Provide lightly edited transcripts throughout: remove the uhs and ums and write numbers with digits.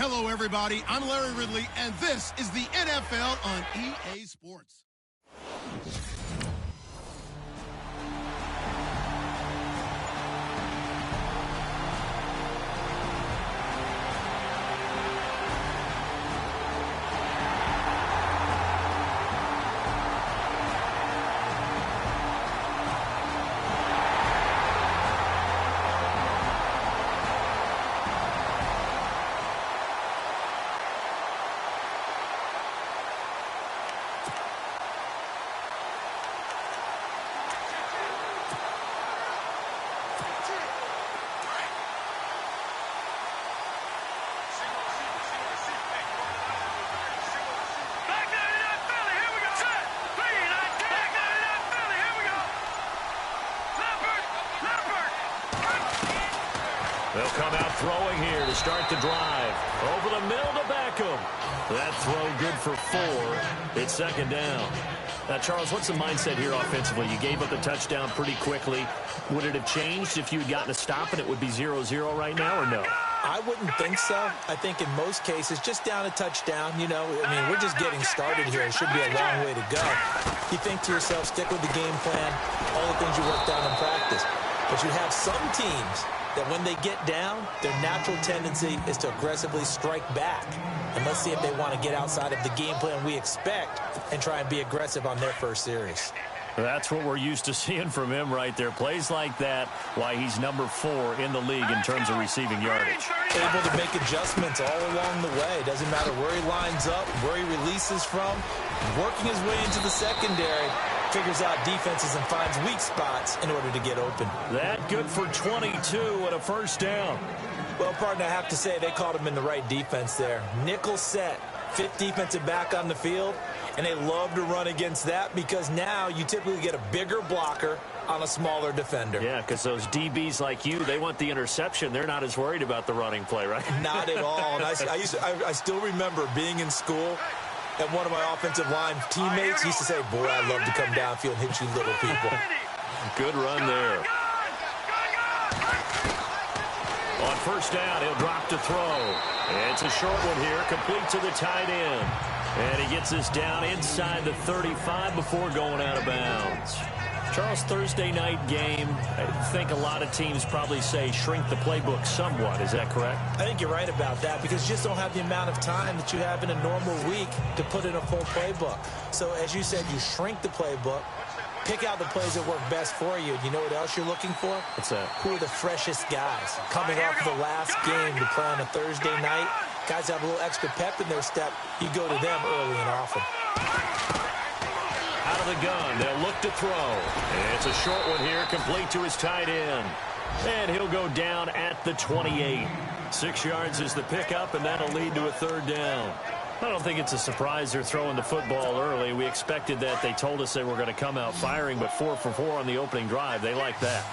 Hello, everybody. I'm Larry Ridley, and this is the NFL on EA Sports. They'll come out throwing here to start the drive. Over the middle to Beckham. That throw good for 4. It's second down. Now, Charles, what's the mindset here offensively? You gave up the touchdown pretty quickly. Would it have changed if you had gotten a stop and it would be 0-0 right now, or no? I wouldn't think so. I think in most cases, just down a touchdown, you know, I mean, we're just getting started here. It should be a long way to go. You think to yourself, stick with the game plan, all the things you worked on in practice. But you have some teams that when they get down, their natural tendency is to aggressively strike back. And let's see if they want to get outside of the game plan we expect and try and be aggressive on their first series. That's what we're used to seeing from him right there. Plays like that, why he's number 4 in the league in terms of receiving yardage. Able to make adjustments all along the way. Doesn't matter where he lines up, where he releases from. Working his way into the secondary. Figures out defenses and finds weak spots in order to get open. That good for 22 and a first down. Well, partner, I have to say they caught him in the right defense there. Nickel set, 5th defensive back on the field, and they love to run against that because now you typically get a bigger blocker on a smaller defender. Yeah, because those DBs like you, they want the interception. They're not as worried about the running play, right? Not at all. And I still remember being in school, and one of my offensive line teammates used to say, boy, I love to come downfield and hit you little people. Good run there. On first down, he'll drop to throw. It's a short one here, complete to the tight end. And he gets this down inside the 35 before going out of bounds. Charles, Thursday night game, I think a lot of teams probably say shrink the playbook somewhat. Is that correct? I think you're right about that because you just don't have the amount of time that you have in a normal week to put in a full playbook. So as you said, you shrink the playbook, pick out the plays that work best for you. You know what else you're looking for? What's that? Who are the freshest guys coming off the last game to play on a Thursday night? Guys have a little extra pep in their step. You go to them early and often. Out of the gun, they'll look to throw. It's a short one here, complete to his tight end. And he'll go down at the 28. 6 yards is the pickup, and that'll lead to a third down. I don't think it's a surprise they're throwing the football early. We expected that. They told us they were going to come out firing, but 4 for 4 on the opening drive. They like that.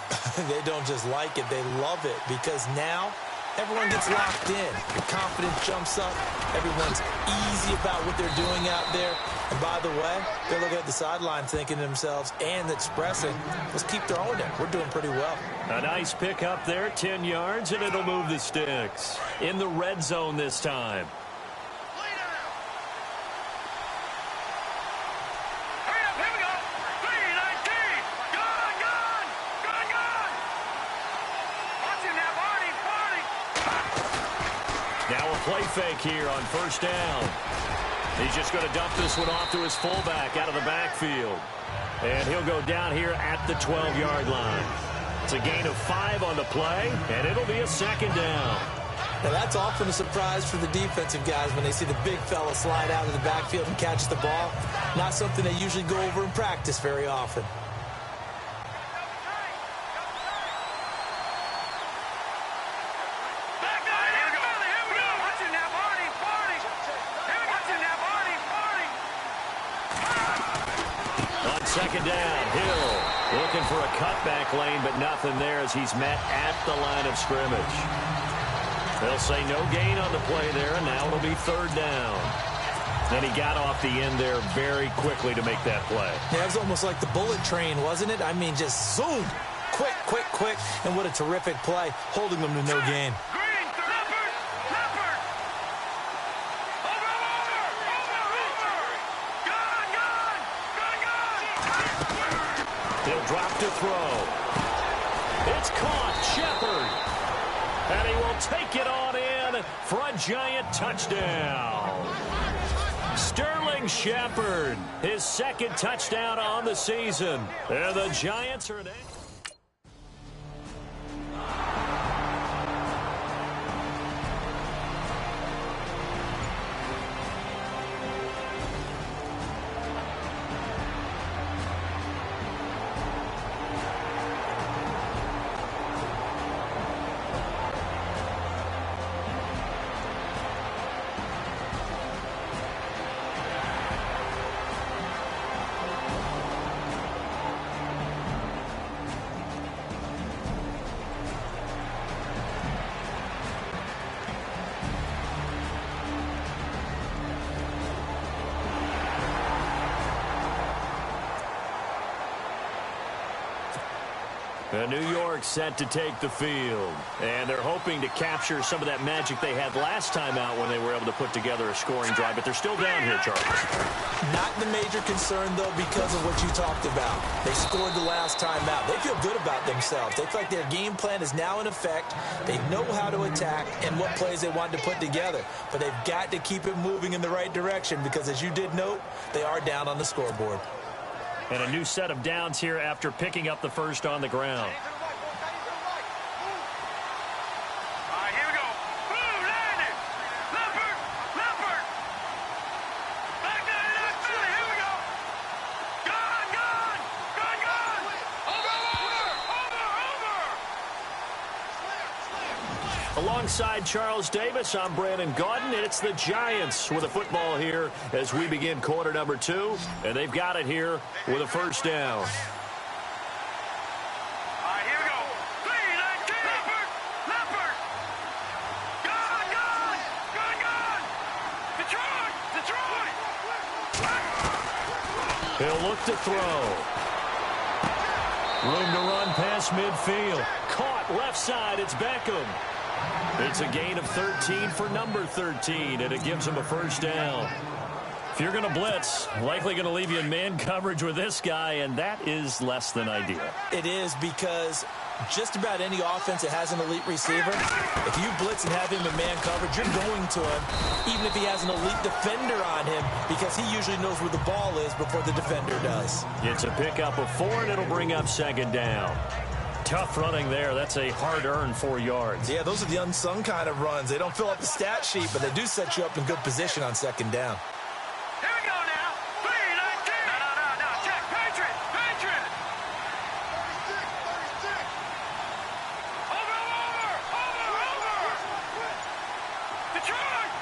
They don't just like it, they love it, because now everyone gets locked in. The confidence jumps up. Everyone's easy about what they're doing out there. And by the way, they're looking at the sideline thinking to themselves and expressing, let's keep throwing it. We're doing pretty well. A nice pick up there, 10 yards, and it'll move the sticks. In the red zone this time. Now a play fake here on first down. He's just going to dump this one off to his fullback out of the backfield. And he'll go down here at the 12-yard line. It's a gain of 5 on the play, and it'll be a second down. Now that's often a surprise for the defensive guys when they see the big fella slide out of the backfield and catch the ball. Not something they usually go over in practice very often. Second down, Hill looking for a cutback lane, but nothing there as he's met at the line of scrimmage. They'll say no gain on the play there, and now it'll be third down. And he got off the end there very quickly to make that play. Yeah, it was almost like the bullet train, wasn't it? I mean, just zoom, quick, quick, quick, and what a terrific play, holding them to no gain. to throw. It's caught. Shepard. And he will take it on in for a Giant touchdown. Sterling Shepard, his second touchdown on the season. And the Giants are... New York set to take the field, and they're hoping to capture some of that magic they had last time out when they were able to put together a scoring drive, but they're still down here, Charles. Not the major concern, though, because of what you talked about. They scored the last time out. They feel good about themselves. They feel like their game plan is now in effect. They know how to attack and what plays they want to put together, but they've got to keep it moving in the right direction because, as you did note, they are down on the scoreboard. And a new set of downs here after picking up the first on the ground. Alongside Charles Davis, I'm Brandon Gaudin. It's the Giants with a football here as we begin quarter number 2. And they've got it here with a first down. Here we go. Leopard. Gone. Detroit. He'll look to throw. Room to run past midfield. Caught left side. It's Beckham. It's a gain of 13 for number 13, and it gives him a first down. If you're going to blitz, likely going to leave you in man coverage with this guy, and that is less than ideal. It is, because just about any offense that has an elite receiver, if you blitz and have him in man coverage, you're going to him, even if he has an elite defender on him, because he usually knows where the ball is before the defender does. It's a pickup of 4, and it'll bring up second down. Tough running there. That's a hard-earned 4 yards. Yeah, those are the unsung kind of runs. They don't fill up the stat sheet, but they do set you up in good position on second down. Here we go now. 3-19. No. Check. Patriot. Over. Detroit.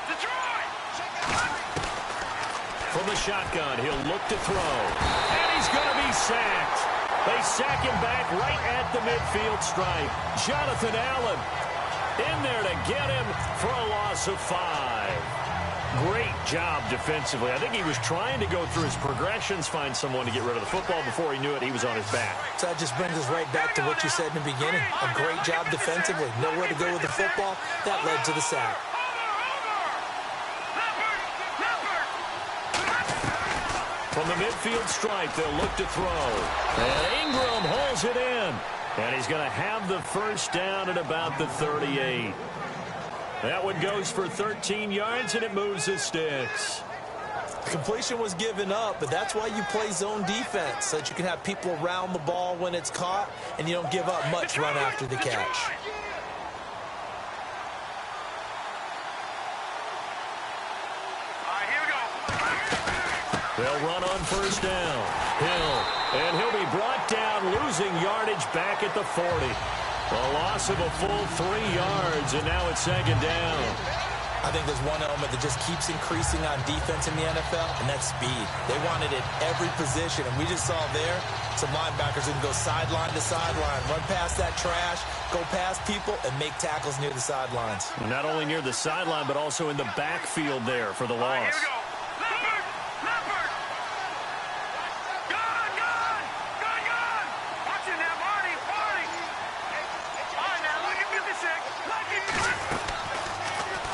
From the shotgun, he'll look to throw. And he's going to be sacked. They sack him back right at the midfield stripe. Jonathan Allen in there to get him for a loss of 5. Great job defensively. I think he was trying to go through his progressions, find someone to get rid of the football. Before he knew it, he was on his back. So that just brings us right back to what you said in the beginning. A great job defensively. Nowhere to go with the football. That led to the sack. From the midfield stripe, they'll look to throw. And Ingram holds it in. And he's going to have the first down at about the 38. That one goes for 13 yards, and it moves the sticks. Completion was given up, but that's why you play zone defense, so that you can have people around the ball when it's caught, and you don't give up much run after the catch. They'll run on first down. And he'll be brought down, losing yardage back at the 40. A loss of a full 3 yards, and now it's second down. I think there's one element that just keeps increasing on defense in the NFL, and that's speed. They want it at every position, and we just saw there some linebackers who can go sideline to sideline, run past that trash, go past people, and make tackles near the sidelines. Not only near the sideline, but also in the backfield there for the loss. Here we go. Leopard. Gone. Watching that, Marty. All right, now, look at 56.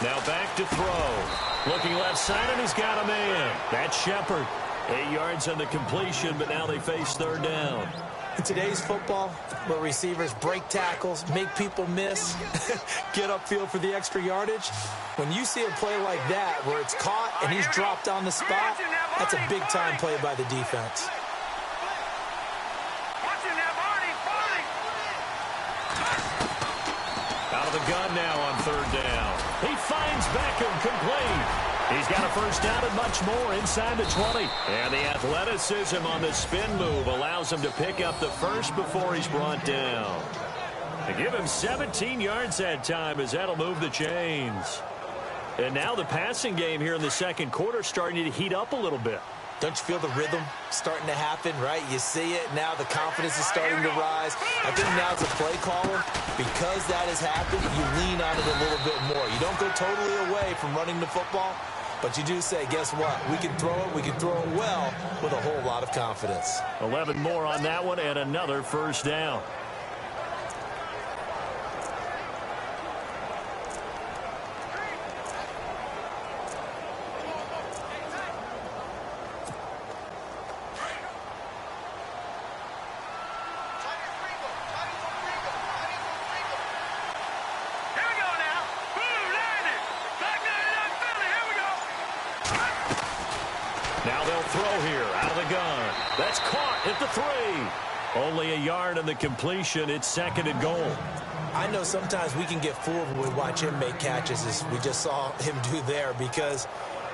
Now back to throw. Looking left side, and he's got a man. That's Shepard. 8 yards on the completion, but now they face third down. In today's football, where receivers break tackles, make people miss, get upfield for the extra yardage, when you see a play like that where it's caught and he's dropped on the spot, that's a big-time play by the defense. Out of the gun now on third down. He finds Beckham complete. He's got a first down and much more inside the 20. And the athleticism on the spin move allows him to pick up the first before he's brought down. To give him 17 yards that time as that'll move the chains. And now the passing game here in the second quarter starting to heat up a little bit. Don't you feel the rhythm starting to happen, right? You see it. Now the confidence is starting to rise. I think now as a play caller, because that has happened, you lean on it a little bit more. You don't go totally away from running the football, but you do say, guess what? We can throw it well with a whole lot of confidence. 11 more on that one and another first down. Now they'll throw here out of the gun. That's caught at the 3. Only a yard on the completion. It's second and goal. I know sometimes we can get fooled when we watch him make catches, as we just saw him do there, because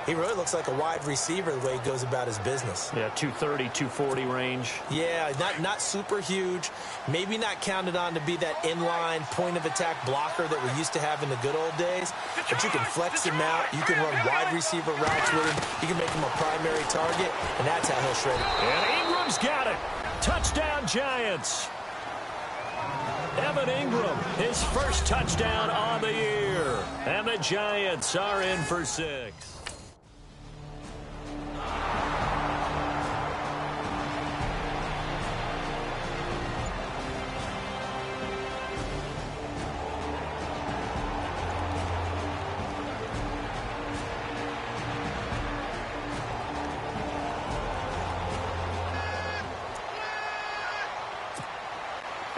he really looks like a wide receiver the way he goes about his business. Yeah, 230, 240 range. Yeah, not super huge. Maybe not counted on to be that inline point-of-attack blocker that we used to have in the good old days. But you can flex him out. You can run wide receiver routes with him. You can make him a primary target, and that's how he'll shred it. And Ingram's got it. Touchdown, Giants. Evan Ingram, his first touchdown on the year. And the Giants are in for 6.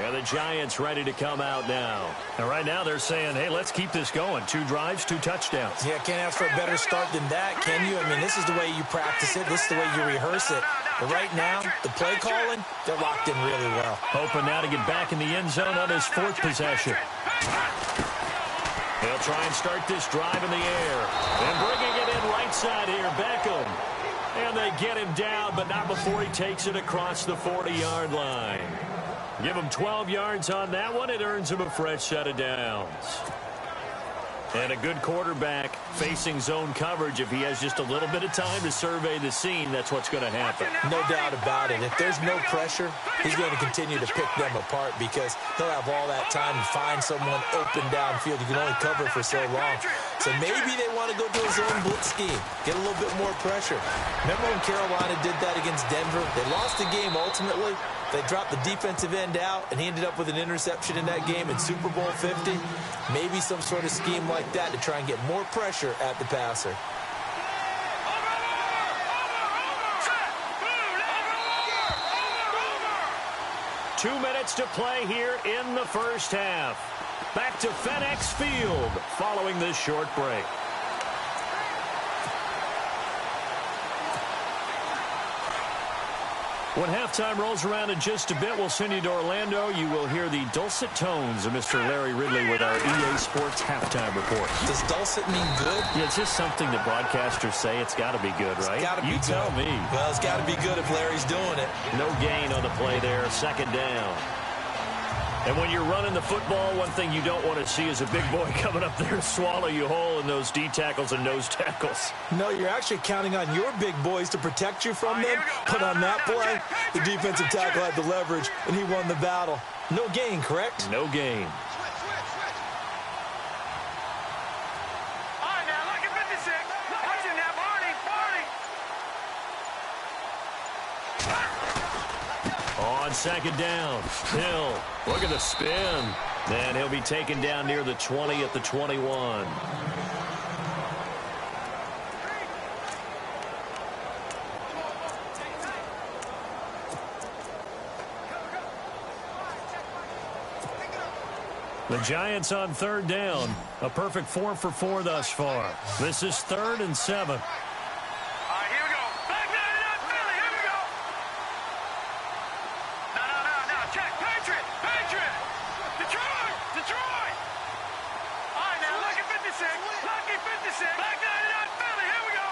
And the Giants ready to come out now. And right now they're saying, hey, let's keep this going. 2 drives, 2 touchdowns. Yeah, can't ask for a better start than that, can you? I mean, this is the way you practice it. This is the way you rehearse it. But right now, the play calling, they're locked in really well. Hoping now to get back in the end zone on his 4th possession. They'll try and start this drive in the air. And bringing it in right side here, Beckham. And they get him down, but not before he takes it across the 40-yard line. Give him 12 yards on that one. It earns him a fresh set of downs. And a good quarterback facing zone coverage. If he has just a little bit of time to survey the scene, that's what's going to happen. No doubt about it. If there's no pressure, he's going to continue to pick them apart because he'll have all that time to find someone open downfield. You can only cover for so long. So maybe they want to go to a zone blitz scheme, get a little bit more pressure. Remember when Carolina did that against Denver? They lost the game ultimately. They dropped the defensive end out, and he ended up with an interception in that game in Super Bowl 50. Maybe some sort of scheme like that to try and get more pressure at the passer. Two minutes to play here in the first half. Back to FedEx Field following this short break. When halftime rolls around in just a bit, we'll send you to Orlando. You will hear the dulcet tones of Mr. Larry Ridley with our EA Sports halftime report. Does dulcet mean good? Yeah, it's just something that broadcasters say. It's got to be good, right? It's gotta be you good. tell me. Well, it's got to be good if Larry's doing it. No gain on the play there. Second down. And when you're running the football, one thing you don't want to see is a big boy coming up there to swallow you whole in those D tackles and nose tackles. No, you're actually counting on your big boys to protect you from them. But on that play, the defensive tackle had the leverage, and he won the battle. No gain, correct? No gain. All right, now, look at 56. Watching that, Barney. On second down, Hill, look at the spin. And he'll be taken down near the 20 at the 21. The Giants on third down. A perfect 4 for 4 thus far. This is 3rd and 7. All right, here we go. Back 99, Philly. Here we go. No. Check. Patriot. Detroit. All right, now, lucky 56. Lucky 56. Back 99, Philly. Here we go.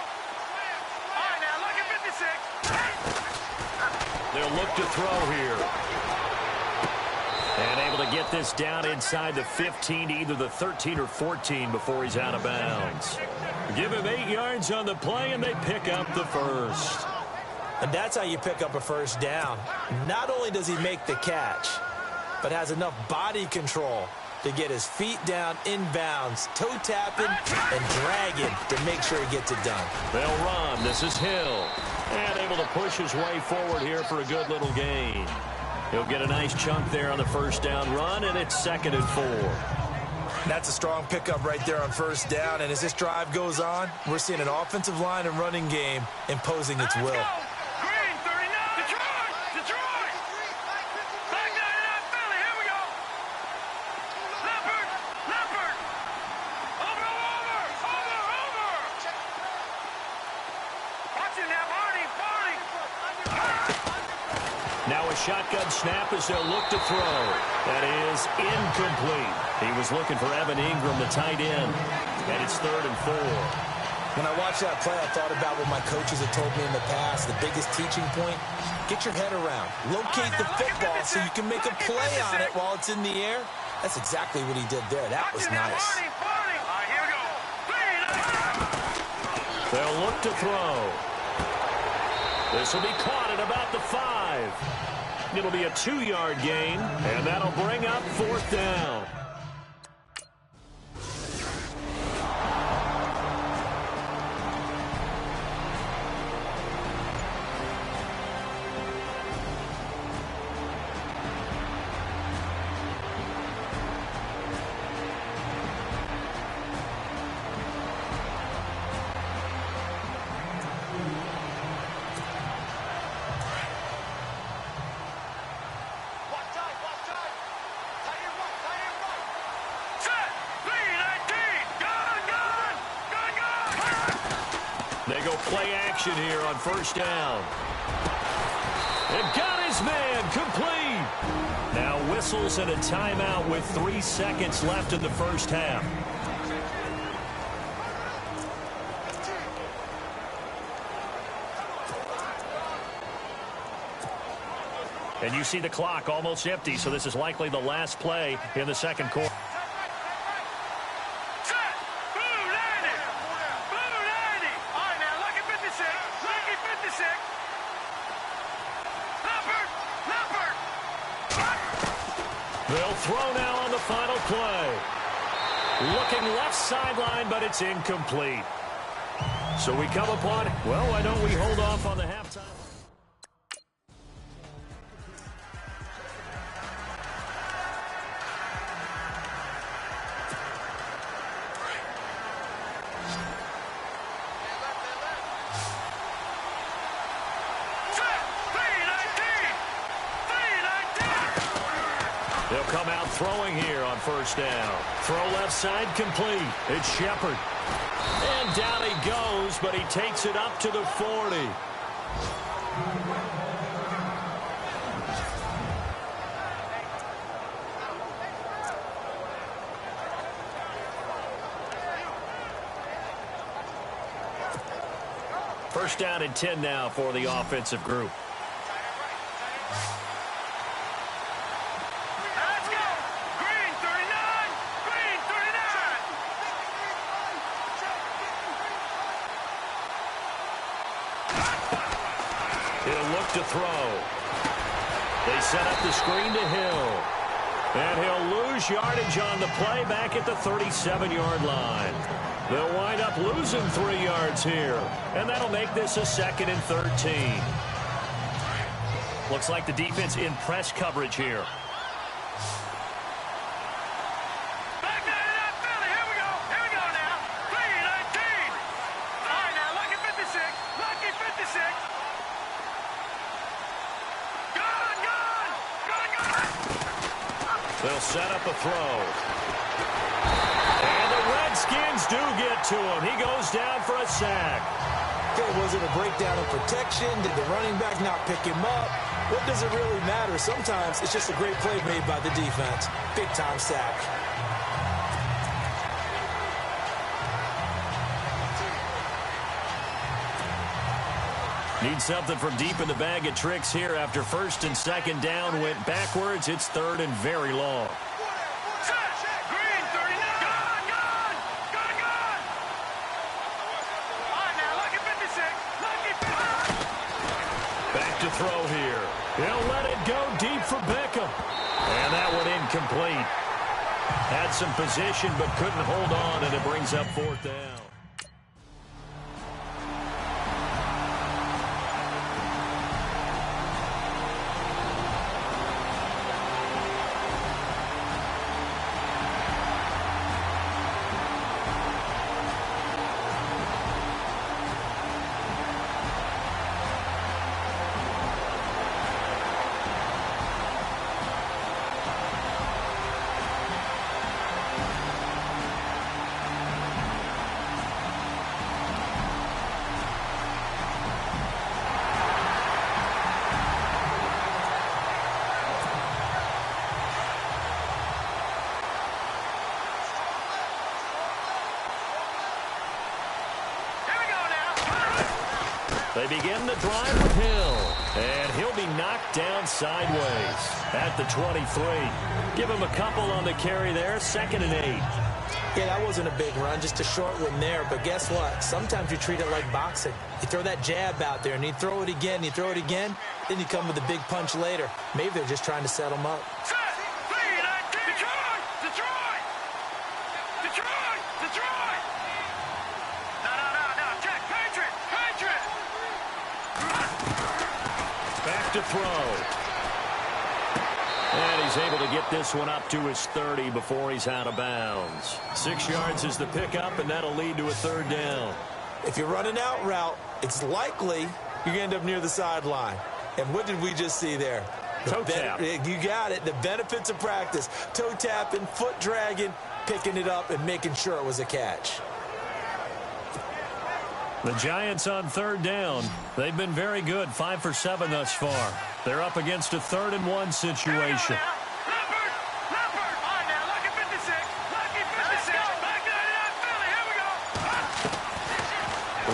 All right, now, lucky 56. They'll look to throw here. And able to get this down inside the 15 to either the 13 or 14 before he's out of bounds. Give him 8 yards on the play, and they pick up the first. And that's how you pick up a first down. Not only does he make the catch, but has enough body control to get his feet down inbounds, toe tapping and dragging to make sure he gets it done. They'll run. This is Hill. And able to push his way forward here for a good little gain. He'll get a nice chunk there on the first down run, and it's 2nd and 4. That's a strong pickup right there on first down, and as this drive goes on, we're seeing an offensive line and running game imposing its will. Green, 39. Detroit. Back 99, Philly. Here we go. Leopard. Over. Watch it now, Barney. Now a shotgun snap as they'll look to throw. That is incomplete. He was looking for Evan Ingram, the tight end. And it's 3rd and 4. When I watched that play, I thought about what my coaches had told me in the past. The biggest teaching point, get your head around. Locate the football so you can make a play on it while it's in the air. That's exactly what he did there. That was nice. All right, here we go. They'll look to throw. This will be caught at about the 5. It'll be a 2-yard gain, and that'll bring up 4th down. They go play action here on first down. And got his man complete. Now whistles and a timeout with 3 seconds left in the first half. And you see the clock almost empty, so this is likely the last play in the second quarter. They'll throw now on the final play. Looking left sideline, but it's incomplete. So we come upon, well, why don't we hold off on the halftime? They'll come out throwing here on first down. Throw left side complete. It's Shepard. And down he goes, but he takes it up to the 40. First down and 10 now for the offensive group. To throw. They set up the screen to Hill. And he'll lose yardage on the play back at the 37-yard line. They'll wind up losing 3 yards here. And that'll make this a 2nd and 13. Looks like the defense in press coverage here. They'll set up a throw. it to him. He goes down for a sack. Okay, was it a breakdown of protection? Did the running back not pick him up? What does it really matter? Sometimes it's just a great play made by the defense. Big-time sack. Need something from deep in the bag of tricks here after first and second down went backwards. It's third and very long. Green, 39. Gone. All right, now, lucky 56. Lucky 56. Back to throw here. He'll let it go deep for Beckham. And that one incomplete. Had some position but couldn't hold on, and it brings up fourth down. They begin the drive with Hill, and he'll be knocked down sideways at the 23. Give him a couple on the carry there, 2nd and 8. Yeah, that wasn't a big run, just a short one there. But guess what? Sometimes you treat it like boxing. You throw that jab out there, and you throw it again, you throw it again, then you come with a big punch later. Maybe they're just trying to set him up. To throw. And he's able to get this one up to his 30 before he's out of bounds. 6 yards is the pickup, and that'll lead to a third down. If you're running out route, it's likely you're going to end up near the sideline. And what did we just see there? Toe tap. You got it. The benefits of practice. Toe tapping, foot dragging, picking it up, and making sure it was a catch. The Giants on third down. They've been very good, 5 for 7 thus far. They're up against a 3rd and 1 situation.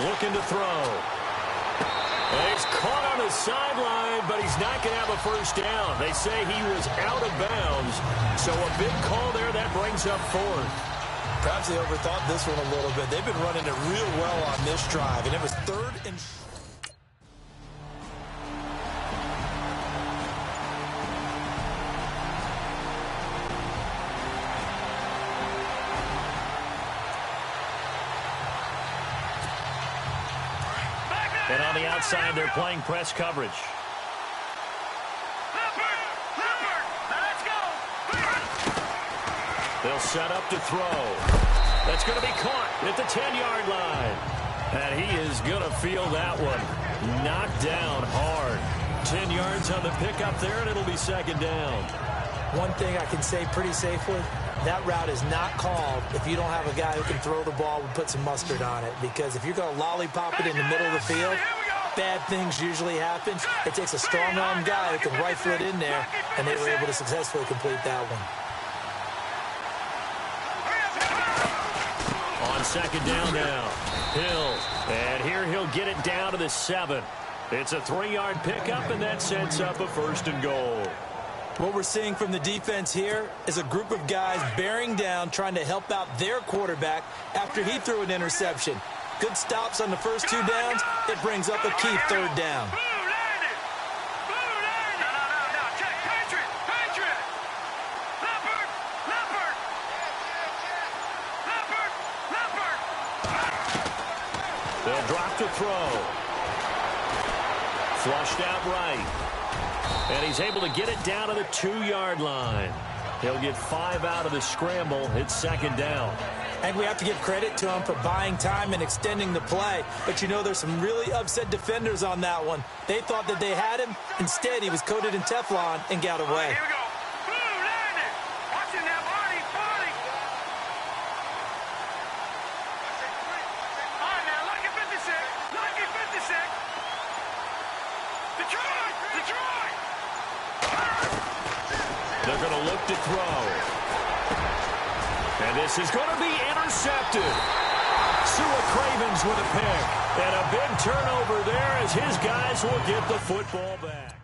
Looking to throw. And he's caught on the sideline, but he's not going to have a first down. They say he was out of bounds. So a big call there. That brings up 4th. Perhaps they overthought this one a little bit. They've been running it real well on this drive, and it was 3rd and... And on the outside, they're playing press coverage. They'll set up to throw. That's going to be caught at the 10-yard line. And he is going to feel that one. Knocked down hard. 10 yards on the pickup there, and it'll be 2nd down. One thing I can say pretty safely, that route is not called if you don't have a guy who can throw the ball and put some mustard on it. Because if you're going to lollipop it in the middle of the field, bad things usually happen. It takes a strong-arm guy who can rifle it in there, and they were able to successfully complete that one. On 2nd down now, Hill. And here he'll get it down to the 7. It's a 3-yard pickup, and that sets up a 1st and goal. What we're seeing from the defense here is a group of guys bearing down, trying to help out their quarterback after he threw an interception. Good stops on the first 2 downs. It brings up a key 3rd down. They'll drop to throw. Flushed out right. And he's able to get it down to the 2-yard line. He'll get 5 out of the scramble. It's 2nd down. And we have to give credit to him for buying time and extending the play. But, you know, there's some really upset defenders on that one. They thought that they had him. Instead, he was coated in Teflon and got away. Here we go. Blue landed. Watching that body. to throw. And this is going to be intercepted. Sua Cravens with a pick. And a big turnover there as his guys will get the football back.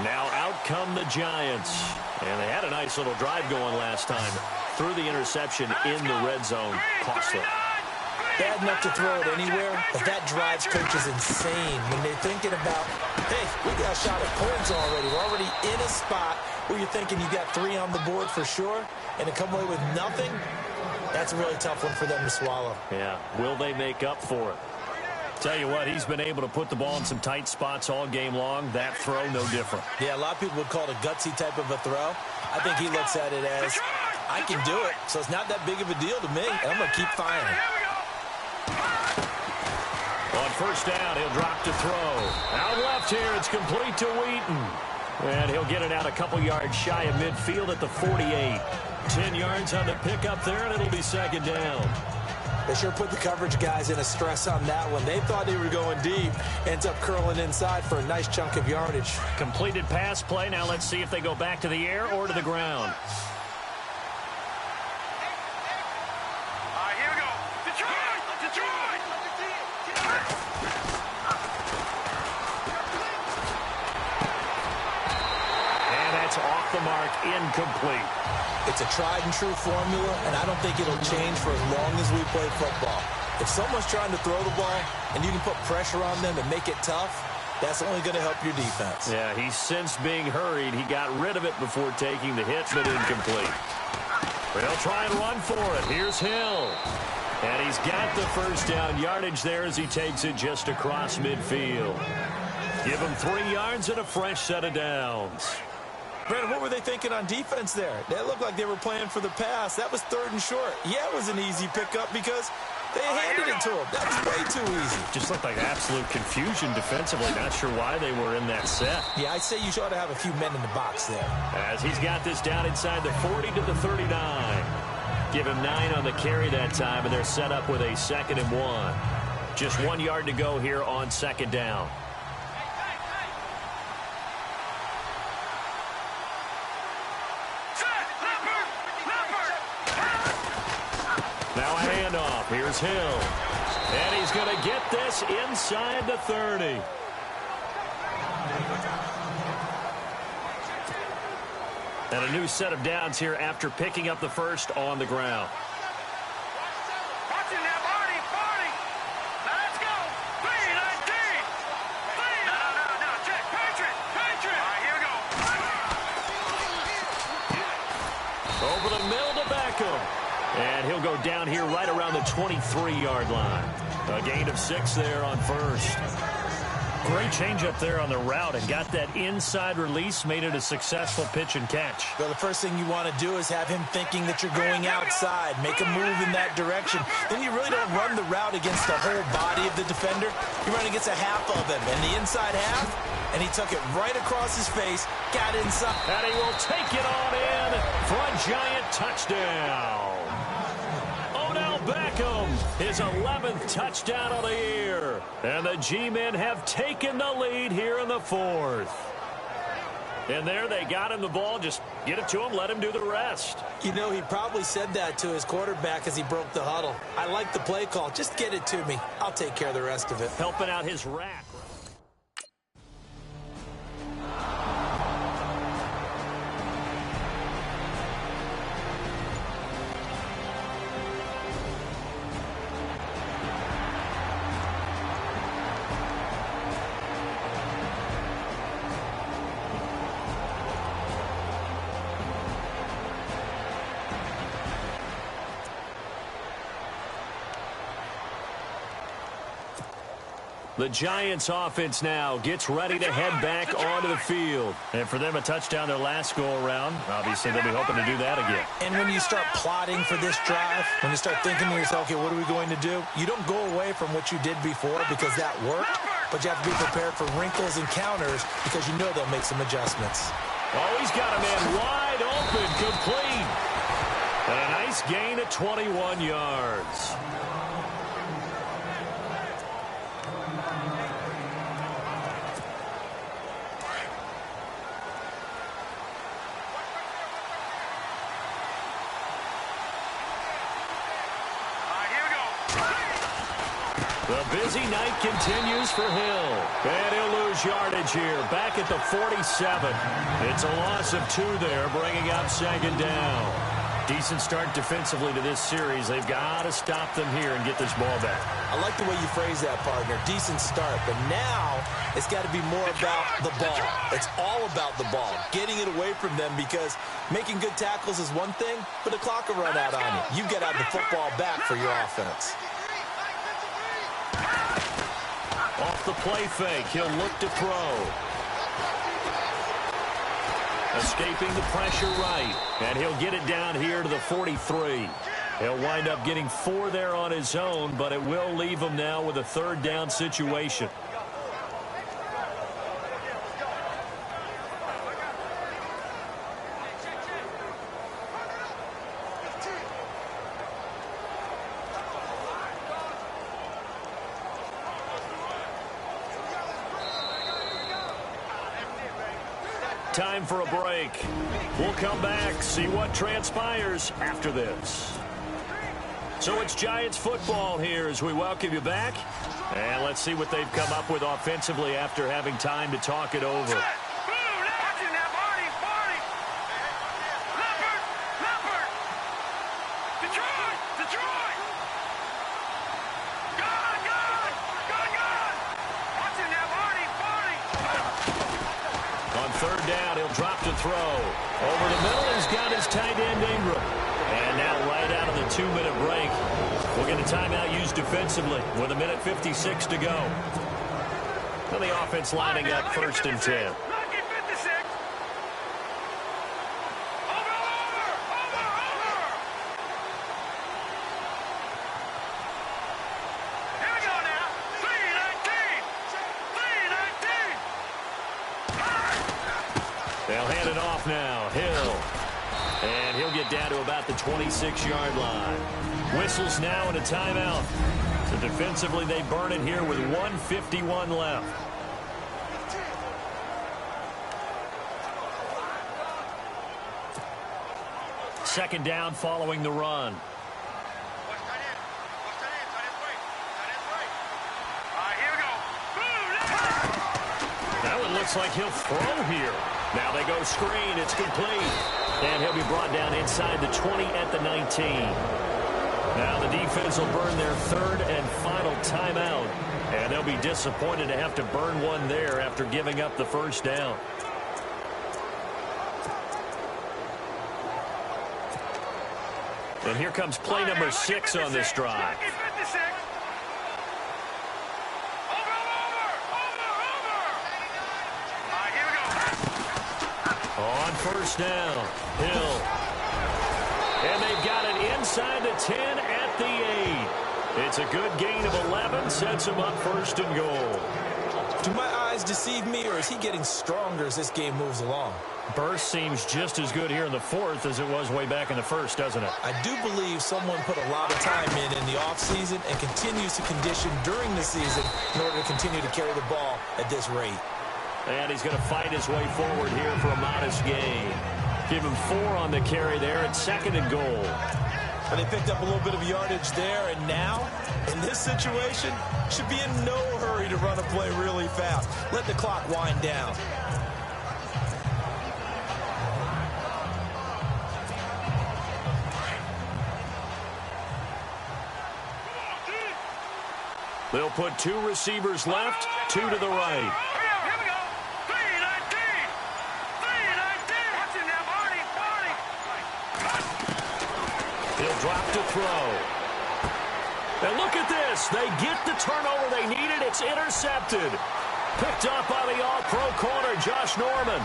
Now out come the Giants. And they had a nice little drive going last time. Threw the interception in the red zone. Costly. Bad enough to throw it anywhere, but that drives coaches insane when they're thinking about, hey, we got a shot at points already. We're already in a spot where you're thinking you got 3 on the board for sure, and to come away with nothing, that's a really tough one for them to swallow. Yeah, will they make up for it? Tell you what, he's been able to put the ball in some tight spots all game long. That throw, no different. Yeah, a lot of people would call it a gutsy type of a throw. I think he looks at it as, I can do it, so it's not that big of a deal to me, and I'm going to keep firing. On first down, he'll drop to throw. Out left here, it's complete to Wheaton. And he'll get it out a couple yards shy of midfield at the 48. 10 yards on the pickup there, and it'll be second down. They sure put the coverage guys in a stress on that one. They thought they were going deep. Ends up curling inside for a nice chunk of yardage. Completed pass play. Now let's see if they go back to the air or to the ground. Here we go. Detroit! Detroit! And that's off the mark, incomplete. It's a tried-and-true formula, and I don't think it'll change for as long as we play football. If someone's trying to throw the ball and you can put pressure on them and make it tough, that's only going to help your defense. Yeah, he's since being hurried. He got rid of it before taking the hit, but incomplete. They'll try and run for it. Here's Hill. And he's got the first down yardage there as he takes it just across midfield. Give him 3 yards and a fresh set of downs. Brandon, what were they thinking on defense there? They looked like they were playing for the pass. That was 3rd and short. Yeah, it was an easy pickup because they handed it to him. That was way too easy. Just looked like absolute confusion defensively. Not sure why they were in that set. Yeah, I'd say you ought to have a few men in the box there. As he's got this down inside the 40 to the 39. Give him 9 on the carry that time, and they're set up with a 2nd and 1. Just 1 yard to go here on second down. Now a handoff. Here's Hill. And he's going to get this inside the 30. And a new set of downs here after picking up the first on the ground. Watching that, Marty, Marty. Now let's go. 3-19. No, check. Patriot. All right, here we go. Over the middle to Beckham. And he'll go down here right around the 23-yard line. A gain of 6 there on first. Great change up there on the route and got that inside release, made it a successful pitch and catch. Well, the first thing you want to do is have him thinking that you're going outside, make a move in that direction. Then you really don't run the route against the whole body of the defender. You run against a half of him, and the inside half, and he took it right across his face, got inside. And he will take it on in for a Giant touchdown. Beckham, his 11th touchdown of the year. And the G-men have taken the lead here in the 4th. And there they got him the ball. Just get it to him, let him do the rest. You know, he probably said that to his quarterback as he broke the huddle. I like the play call. Just get it to me. I'll take care of the rest of it. Helping out his rack. The Giants offense now gets ready to head back onto the field. And for them, a touchdown their last go-around. Obviously, they'll be hoping to do that again. And when you start plotting for this drive, when you start thinking to yourself, okay, what are we going to do? You don't go away from what you did before because that worked, but you have to be prepared for wrinkles and counters because you know they'll make some adjustments. Oh, he's got a man wide open, complete. And a nice gain of 21 yards. The busy night continues for Hill. And he'll lose yardage here, back at the 47. It's a loss of 2 there, bringing up second down. Decent start defensively to this series. They've got to stop them here and get this ball back. I like the way you phrase that, partner. Decent start, but now it's got to be more about the ball. It's all about the ball, getting it away from them, because making good tackles is one thing, but the clock will run out on you. You get out the football back for your offense. Off the play fake, he'll look to throw. Escaping the pressure right, and he'll get it down here to the 43. He'll wind up getting 4 there on his own, but it will leave him now with a 3rd down situation. Time for a break. We'll come back, see what transpires after this. So it's Giants football here as we welcome you back. And let's see what they've come up with offensively after having time to talk it over. Third down, he'll drop to throw. Over the middle, he's got his tight end, Ingram. And now right out of the 2-minute break, we'll get a timeout used defensively with 1:56 to go. Well, the offense lining up 1st and 10. They'll hand it off now. Hill. And he'll get down to about the 26-yard line. Whistles now and a timeout. So defensively, they burn it here with 1:51 left. Second down following the run. That one looks like he'll throw here. Now they go screen. It's complete. And he'll be brought down inside the 20 at the 19. Now the defense will burn their 3rd and final timeout. And they'll be disappointed to have to burn one there after giving up the 1st down. And here comes play number 6 on this drive. On 1st down, Hill. And they've got it inside the 10 at the 8. It's a good gain of 11, sets him up 1st and goal. Do my eyes deceive me, or is he getting stronger as this game moves along? Burst seems just as good here in the 4th as it was way back in the 1st, doesn't it? I do believe someone put a lot of time in the offseason and continues to condition during the season in order to continue to carry the ball at this rate. And he's going to fight his way forward here for a modest gain. Give him 4 on the carry there at 2nd and goal. And they picked up a little bit of yardage there, and now, in this situation, should be in no hurry to run a play really fast. Let the clock wind down. They'll put 2 receivers left, 2 to the right. He'll drop to throw. And look at this. They get the turnover they needed. It's intercepted. Picked up by the all-pro corner, Josh Norman.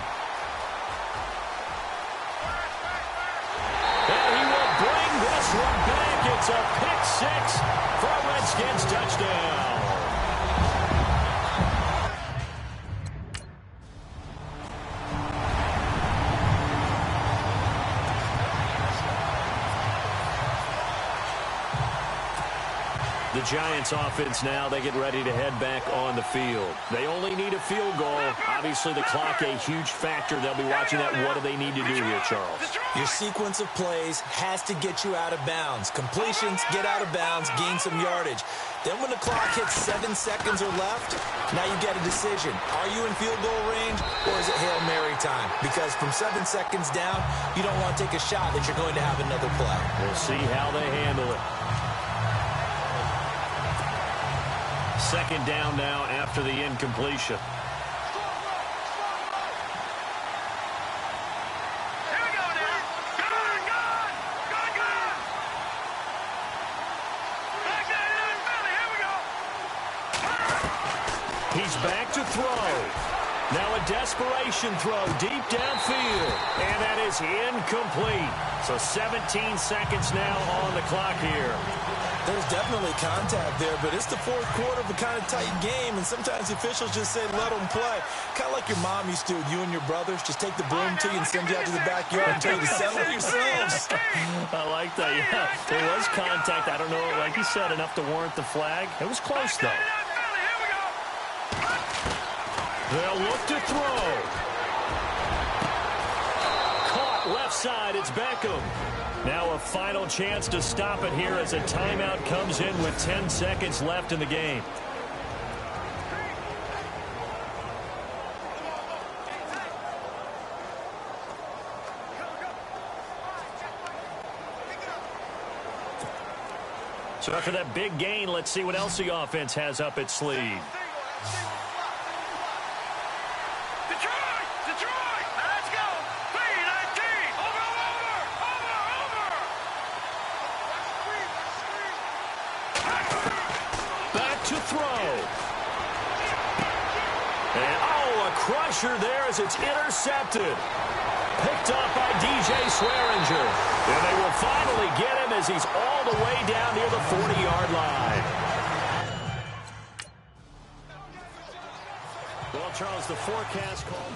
And he will bring this one back. It's a pick six for a Redskins touchdown. The Giants offense now, they get ready to head back on the field. They only need a field goal. Obviously, the clock a huge factor. They'll be watching that. What do they need to do here, Charles? Your sequence of plays has to get you out of bounds. Completions, get out of bounds, gain some yardage. Then when the clock hits 7 seconds or left, now you get a decision. Are you in field goal range or is it Hail Mary time? Because from 7 seconds down, you don't want to take a shot that you're going to have another play. We'll see how they handle it. Second down now after the incompletion. Here we go now. Good. Back down in Philly. Here we go. He's back to throw. Now a desperation throw deep downfield. And that is incomplete. So 17 seconds now on the clock here. There's definitely contact there, but it's the fourth quarter of a kind of tight game, and sometimes officials just say, let them play. Kind of like your mom used to with you and your brothers. Just take the broom to you and send you out to the backyard and tell you to settle yourselves. I like that, yeah. There was contact. I don't know, like you said, enough to warrant the flag. It was close, though. They'll look to throw. Caught left side. It's Beckham. Now a final chance to stop it here as a timeout comes in with 10 seconds left in the game. So after that big gain, let's see what else the offense has up its sleeve. Crusher there as it's intercepted. Picked up by DJ Swearinger. And they will finally get him as he's all the way down near the 40-yard line. Well, Charles, the forecast called...